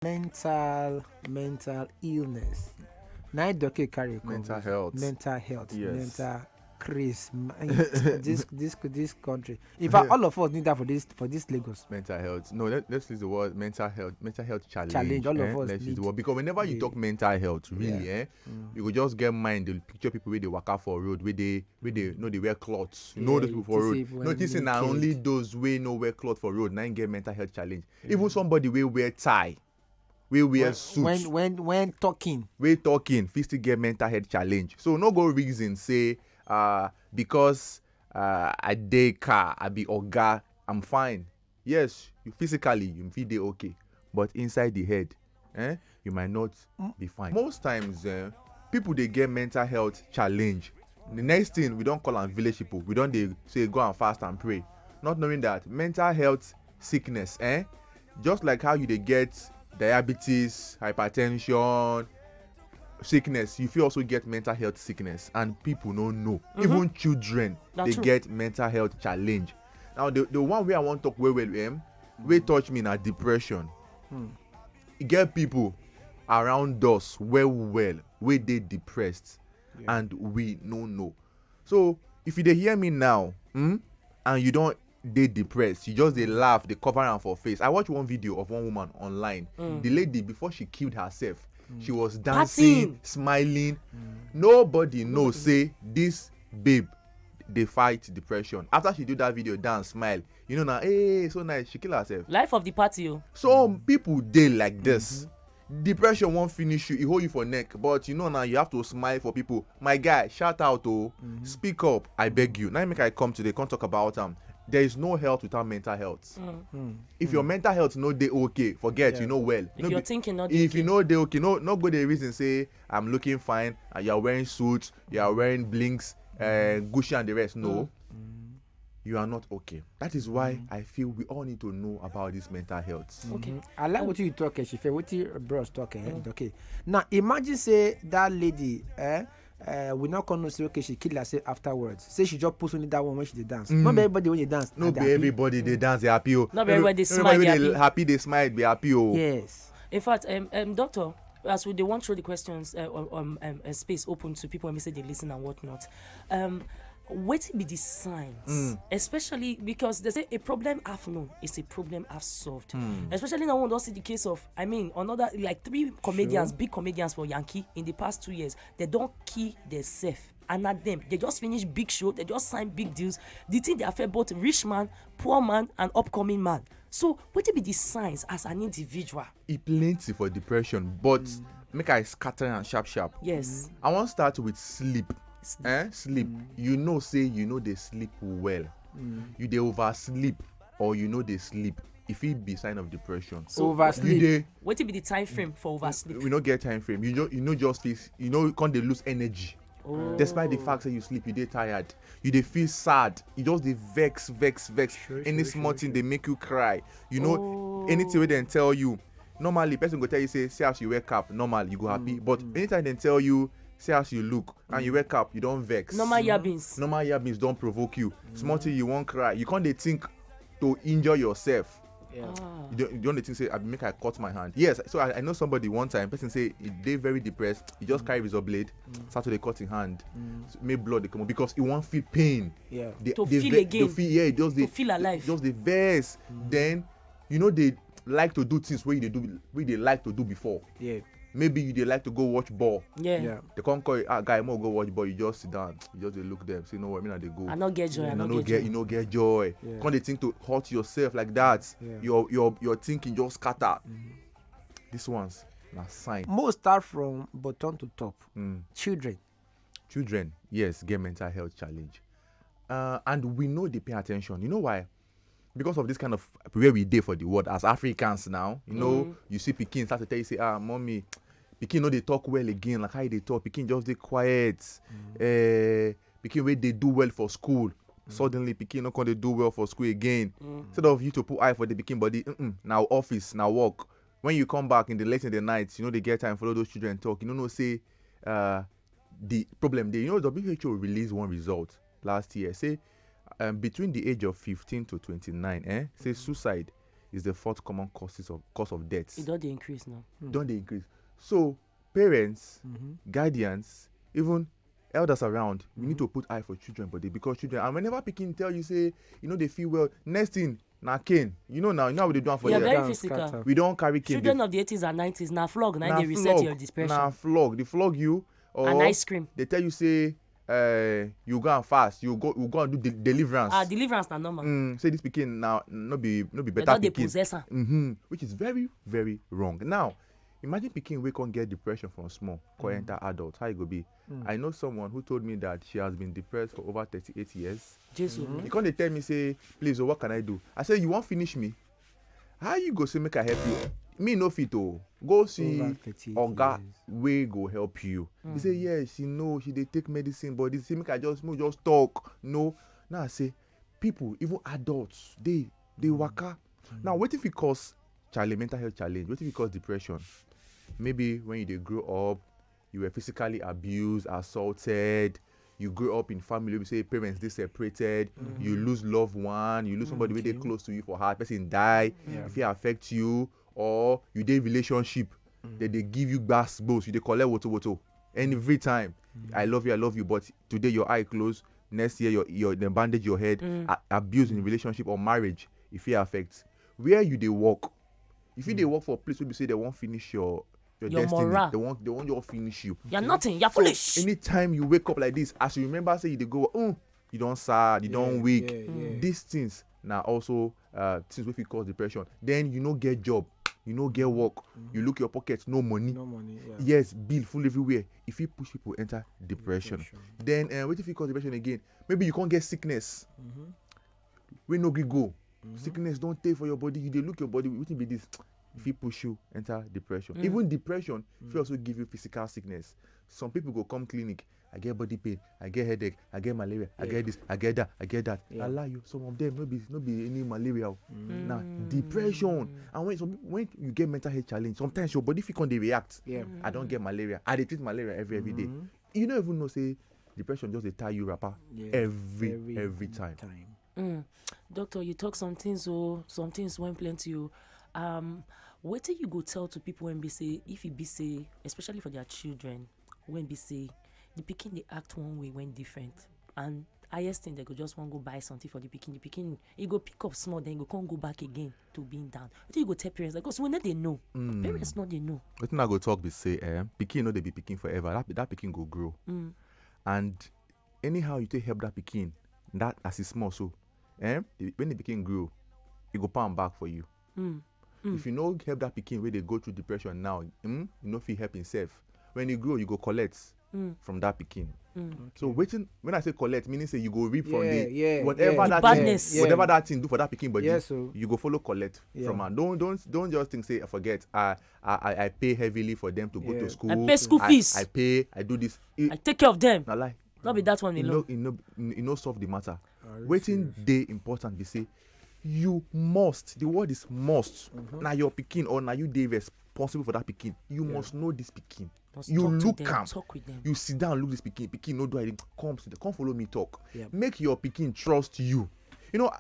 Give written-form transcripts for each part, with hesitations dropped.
mental illness. Now doke carry Mental health. mental health, Yes. mental craze. This country. In fact, all of us need that for this Lagos. Mental health. No, let's use the word mental health. Mental health challenge. Challenge, all of us Let's use need the word, because whenever you the- talk mental health, really, you could just get mind the picture people where they walk out for road, where they know they wear clothes. You know Yeah, those people for you road. see people Noticing that naked. only those we know wear clothes for road now get mental health challenge. Even somebody will wear tie, will wear suit. When talking. We talking fit still get mental health challenge. So no go reason say because I dey car, I be oga, I'm fine. Yes, you physically you fit dey okay, but inside the head, you might not be fine. Most times, people dey get mental health challenge. The next thing we don call am village people. We don dey say go and fast and pray, not knowing that mental health sickness, just like how you dey get diabetes, hypertension, sickness, you fit also get mental health sickness, and people no know. Even children dey get mental health challenge. Now the one wey I wan talk well wey touch me na depression. E get people around us well wey dey depressed, and we no know. So if you dey hear me now, and you don dey depressed, you just dey laugh, dey cover am for face. I watch one video of one woman online. The lady, before she killed herself, she was dancing, smiling. Nobody knows say this babe dey fight depression. After she do that video, dance, smile, you know, now hey, so nice, she kill herself. Life of the party. Some people dey like this. Depression won't finish you, e hold you for neck, but you know now you have to smile for people. My guy, shout out, speak up, I beg you. Now make I come today, come talk about there is no health without mental health. If your mental health no dey okay, forget, you know well. If you're thinking not if you know dey okay, no go the reason say I'm looking fine and you're wearing suits, you are wearing blinks, Gucci and the rest. No, you are not okay. That is why I feel we all need to know about this mental health. Okay. I like what you talk, Shife. What you bros talking. Okay. Now imagine say that lady, we not gonna say okay, she killed herself afterwards. Say she just put only that one when she did dance. Not be everybody when you dance. No be everybody they dance, they happy. Not be everybody smile, they happy, they smile, be happy. Yes. In fact, doctor, as we want through the questions, space open to people when we say they listen and whatnot. What be the signs, especially because they say a problem half known is a problem half solved. Especially now, we don't see the case of, another like 3 comedians, big comedians for Yankee in the past 2 years, they don't kill themselves. And at them, they just finish big show, they just sign big deals. The thing they affect both rich man, poor man, and upcoming man. So, what be the signs as an individual? It plenty for depression, but make I scatter and sharp. Yes. I want to start with sleep. Sleep. You know, say you know they sleep well. You dey oversleep or you know they sleep. If it be sign of depression. So oversleep. What be the time frame for oversleep? We don't get time frame. You know just feel, can't they lose energy. Despite the fact that you sleep, you dey tired, you dey feel sad, you just dey vex. Any small thing they make you cry. You know, anything wey dem tell you, normally person go tell you say as you wake up, normal you go happy. But anytime they tell you say as you look and you wake up, you don't vex. Normal yabins don't provoke you. Small thing you won't cry. You can't dey think to injure yourself. You don't think say I make I cut my hand. Yes, so I know somebody one time, person say they very depressed, he just carry razor blade, start to cut his hand, so make blood they come out because he won't feel pain. To feel again. To feel alive. Just the verse. Then they like to do things where they like to do before. Maybe they like to go watch ball. They can't call you, guy, more go watch ball. You just sit down, you just look them, say no, I mean they go. I not get joy. You no get joy. Can't they think to hurt yourself like that? Your thinking just scatter. These ones na sign. Most start from bottom to top. Children, yes, get mental health challenge, and we know they pay attention. You know why? Because of this kind of where we dey for the world as Africans now, you see pikin start to tell you say, mommy, pikin no dey talk well again, like how they talk, pikin just dey quiet. Pikin wey dey do well for school, suddenly pikin no come dey do well for school again. Instead of you to put eye for the pikin body, now office, now work. When you come back in the late in the night, they get time follow those children talk. Say the problem there. WHO released one result last year. Say between the age of 15 to 29, say suicide is the fourth common cause of death. It don't dey increase now. Don't they increase? So parents, guardians, even elders around, we need to put eye for children body, because children, and whenever pikin tell you say they feel well, next thing na cane. Now what they do for Yeah, you. very physical. We don't carry cane. Children of the 80s and 90s now flog, now they reset your depression. Now flog, they flog you, or and ice cream. They tell you say you go and fast, you go and do deliverance. Deliverance na normal. Say this pikin now no be better They don't dey pikin. possess her. Which is very, very wrong. Now, imagine pikin wey can't get depression from small, can enter adult. How it go be? I know someone who told me that she has been depressed for over 38 years. Jesus. He can't tell me say, please, what can I do? I say, you won't finish me. How you go say make I help you? Me no fit oh. Go see Oga wey go help you. He say yes, she dey take medicine, but this say make I just talk. No. Now I say people, even adults, they waka. Now what if it cause mental health challenge? What if it cause depression? Maybe when you dey grow up, you were physically abused, assaulted. You grew up in family we say parents they separated, you lose loved one, you lose somebody very close to you for heart, person die, if it affect you, or you dey relationship, they give you gbas you dey collect woto, and every time I love you, but today your eye closed, next year they bandage your head, abuse in relationship or marriage, if it affects where you dey work. If you dey work for a place where you say they won't finish your destiny, morale. they won't just finish you. You're nothing, you're foolish. Anytime you wake up like this, as you remember say you dey go, you don't sad, you don't weak. These things now also things wey fit cause depression. Then you no get job, you no get work, you look your pocket, no money. Yes, bill full everywhere. If you push people enter depression. Then what if you cause depression again? Maybe you can't get sickness. We no gree go. Sickness don't take for your body. You dey look your body. Wetin be this? If he push you, enter depression. Even depression, if also give you physical sickness. Some people go come clinic. I get body pain, I get headache, I get malaria, I get this, I get that. I lie you. Some of them no be any malaria. Now depression, and when you get mental health challenge, sometimes your body feel they react. I don't get malaria. I dey treat malaria every day. You don't even know say depression just dey tie you rapper every time. Doctor, you talk some things went plenty. What do you go tell to people when be say, if it be say, especially for their children, when be say the pikin they act one way when different, and highest thing they go just want to go buy something for the pikin, he go pick up small, then he can't go back again to being down. What do you go tell parents? Because when they know, parents know they know. What thing I go talk be say, pikin no they be pikin forever. That pikin go grow, and anyhow you take help that pikin, that as is small so, when the pikin grow, it go pound back for you. If you no help that pikin where they go through depression now, you no fit help himself. When you grow, you go collect from that pikin. So waiting, when I say collect, meaning say you go reap from whatever that badness. thing, whatever that thing do for that pikin, but so you go follow collect from her. Don't just think say forget. I pay heavily for them to go to school. I pay school fees. I do this. I take care of them. Not lie. Not be that one alone. You know solve the matter. Waiting day important. They say you must. The word is must. Now your pikin or now you dey responsible for that pikin. You must know this pikin. You look am. You sit down, look this pikin. Pikin no do anything. Come follow me talk. Make your pikin trust you. You know,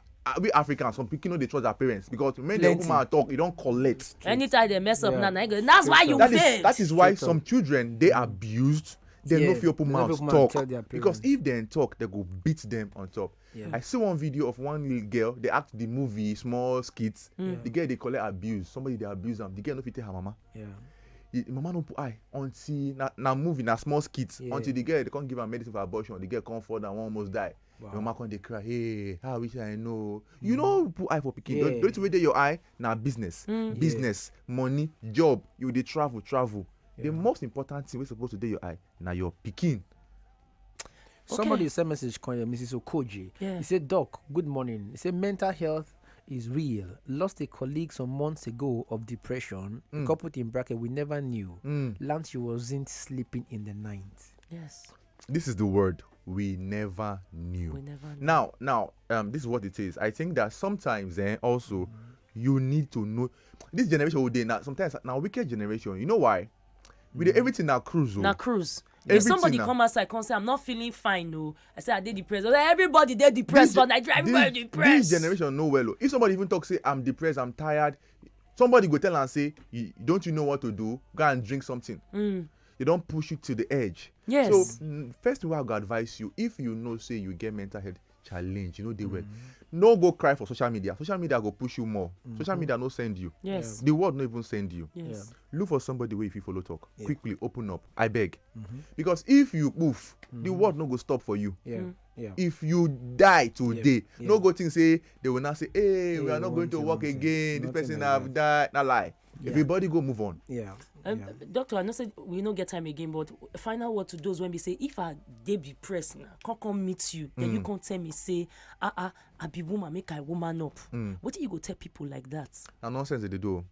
we Africans, some pikin no dey trust their parents because when the woman talk, you don't collect. Anytime they mess up, that's why you fail. That is why some children they abused. They no fit open mouth talk because if they talk, they go beat them on top. I see one video of one little girl. They act the movie small skits. The girl they call it abuse. Somebody they abuse them. The girl no fit tell her mama. The mama no put eye until na movie na small skits until the girl they can't give her medicine for abortion. The girl come forward and one almost die. The mama come they cry. Hey, how I wish I know. You know put eye for pikin. Don't wait there your eye na business, business, money, job. You dey travel. The most important thing we're supposed to do your eye now your pikin. Somebody sent message called Mrs. Okoji. He said, Doc, good morning. He said mental health is real. Lost a colleague some months ago of depression. Coupled in bracket, we never knew. Learned she wasn't sleeping in the night. Yes. This is the word. We never knew. Now, this is what it is. I think that sometimes also you need to know this generation will now sometimes now wicked generation. You know why? We did everything now cruise. Now cruise. If somebody now. come outside, come say, I'm not feeling fine, no. I say, I did depressed. I say, everybody they depressed, but Nigeria, everybody depressed. This generation know well. If somebody even talk, say, I'm depressed, I'm tired, somebody go tell and say, don't you know what to do? Go and drink something. They don't push you to the edge. Yes. So, first thing I go advise you, if you know, say, you get mental health challenge, you know, they well. No go cry for social media. Social media go push you more. Social media no send you. Yes. The world no even send you. Yes. Look for somebody where if you follow talk. Quickly open up. I beg. Because if you move, the world no go stop for you. If you die today, no go think say they will not say, hey, we are not going to work again. This person have died. Not lie. Everybody go move on. Doctor, I know say we no get time again, but final word to those when we say if I dey depressed now, can't come meet you, then you can't tell me say, I be woman, make I woman up. What do you go tell people like that? Now nonsense they do.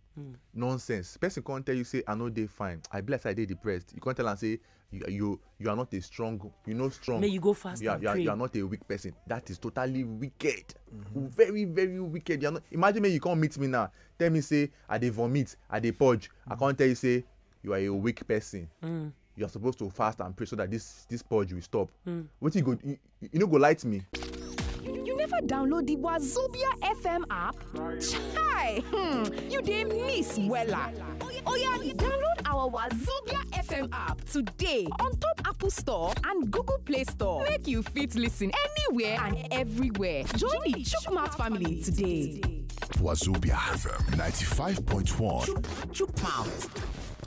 Nonsense. Person can't tell you say I know they fine. I bless I dey depressed. You can't tell and say you are not a strong. You know strong. May you go fast you and pray. You are not a weak person. That is totally wicked. Very very wicked. You are not. Imagine me you can't meet me now. Tell me say I dey vomit, I dey purge. I can't tell you say you are a weak person. You are supposed to fast and pray so that this purge will stop. What you go? You know go lie to me. You never download the Wazobia FM app? Chai! You dey miss wella. Oh yeah, download our Wazobia FM app today on top Apple Store and Google Play Store. Make you fit listen anywhere and everywhere. Join the Chookmouth family today. Wazobia FM 95.1. Chookmouth.